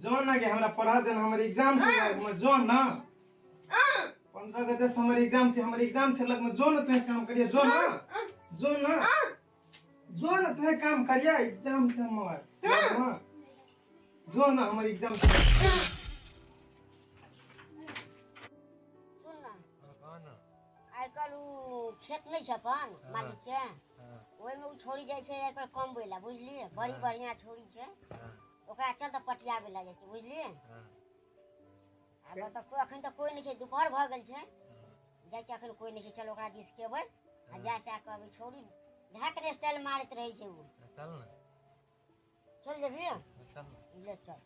जो ना के हमरा पढ़ा देना हमर एग्जाम छै मैं जो ना 15 गते से हमर एग्जाम छै लग में जो ना तू काम करिए जो ना तू काम करिए एग्जाम छै हमर जो ना हमर एग्जाम छै सुन ना आइ काल खेत नहीं छै अपन मालिक के ओइ में उ छोड़ी जाय छै एकर कम बैला बुझलिए बड़ी बढ़िया छोड़ी छै ओकरा चल त पटियाबे ला जाय छै बुझलिए अब त अखन त कोई नहीं छै दोपहर भ गेल छै जाय के अखन कोई नहीं छै चल ओकरा दिस केबै आ जा से कहबै छोड़ी ढाक रे स्टाइल मारत रही छै उ चल ना चल जेबी चल ले चल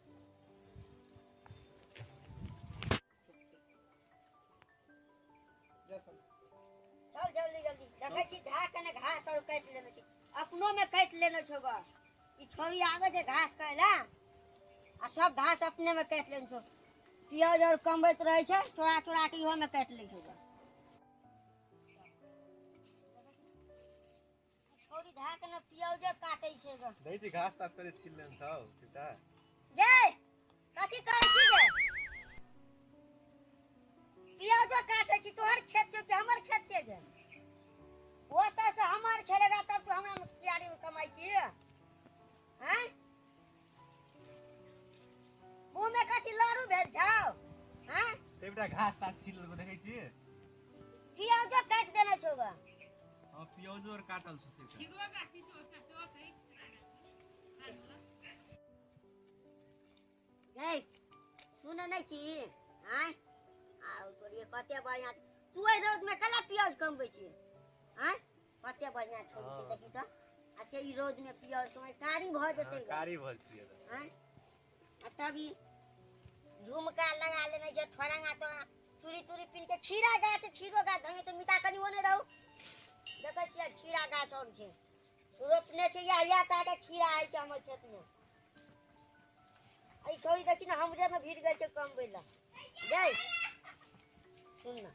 चल जल्दी जल्दी देखै छी ढाक ने घास और काट लेने छी अपनो में काट लेने छो ग ई छोरी आवे जे घास कहला आ सब घास अपने में काट लेने छो प्याज और कमबैत रहे छै चोरा चोरा के इहो में काट ले छो ग छोरी ढाक ने प्याज काटै छै ग दई छी घास तास करे छील लेन छौ सीता जय कथि करै छी गे प्याज काटै छी तोहर खेत छै कि हमर खेत छै गे वो तो से हमार छलेगा तब तो हमरा कियारी में कमाई की हैं मुंह में कथि लारू भेल छौ हैं सेबटा घास तास छील को देखै छी प्याज काट देने छौ ग हां प्याज और काटल छ सेबटा खीरो गाछी तो कई ए सुन नहीं छी हैं आ तोरी कते बढ़िया तू ए रोड में कला प्याज कमबै छी हैं कते बढ़िया छोड़ी छै देखि त आ से ई रोड में प्याज समय कारी भ जेतै ग कारी भल छी हैं आ तभी झुमका लगा लेने जे ठोरंगा तो चूड़ी तुरी पिन के खीरा गाछ धंगे तो मिटा कनी ओने रहू देखै छियै खीरा गाछ और छै रोपने छै या टाके खीरा है छै हमर खेत में आई छोड़ी देखी ना हमरे में भीड़ गई छै कम बैला जय सुन ना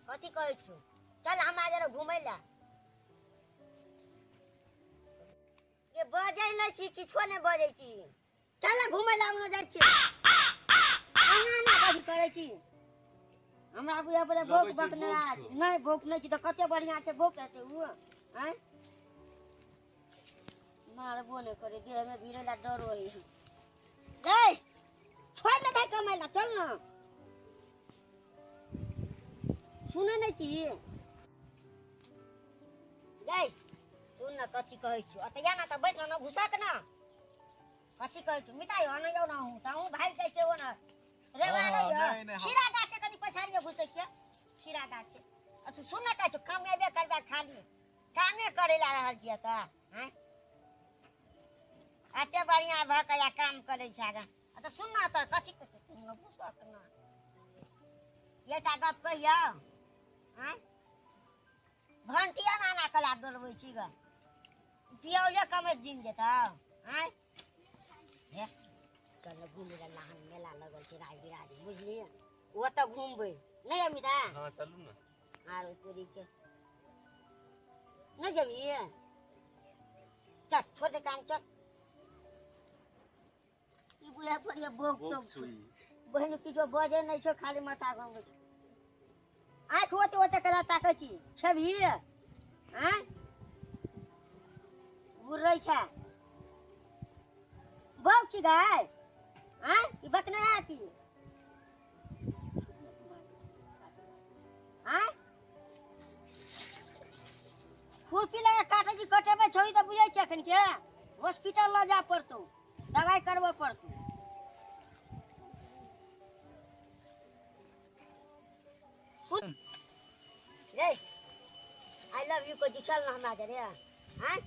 कथि कहै छु चल हम आ जरा घुमै ला ये बजै नै छी किछो नै बजै छी चल ना घुमै ला हम जाइ छी आना ना कथि करै छी हमरा बुझा पड़े भोक बकने नै भोक नै छी त कते बढ़िया छै भोक हेतै उ हैं मारबो नै करे देह में भीड़े ला डर होई जय छोड़ ना दे कमै ला चल ना सुने नहीं छी जय सुन ना कथि कहै छी अतया ना त बैठ ना घुसक ना कथि कहै छी मिटाई हो ना जाऊ ना हूं ताऊ भाग जाय छै ओना रेवा नहीं खीरा गाछ कनी पछाड़िए घुसै के खीरा गाछ अच्छा सुन ना कहै काम एबे करबा खाली कामे करे ला रहल छियै त हैं अते बढ़िया भकया काम करे छागा त सुन ना त कथि कहै छी न घुसक ना ये ता गप कहियो हैं घंटिया नाना कला डरबै छी ग पियौजे कमे दिन जेता हैं हे चल घूमे ला नहान मेला लगल छै राज बिराज बुझलिए ओ त घूमबै नै अमिता हां चलू ना आरो तोरी के नै जबी चल छोड़ दे काम चल ई बुया पड़िया बोक तो बहन किछो बजे नै छो खाली माथा घुमै छै आँख ओते कला ताकै छी छबी हैं बुरै छै भौक छी गाय हैं ई बकने आती हैं खुरपी लगा काटे जी कटेबे छोड़ी त बुझै छै अखन के हॉस्पिटल ल जा पड़तौ दवाई करबो पड़तौ सुन रे आई लव यू को चल ना हमरा रे हैं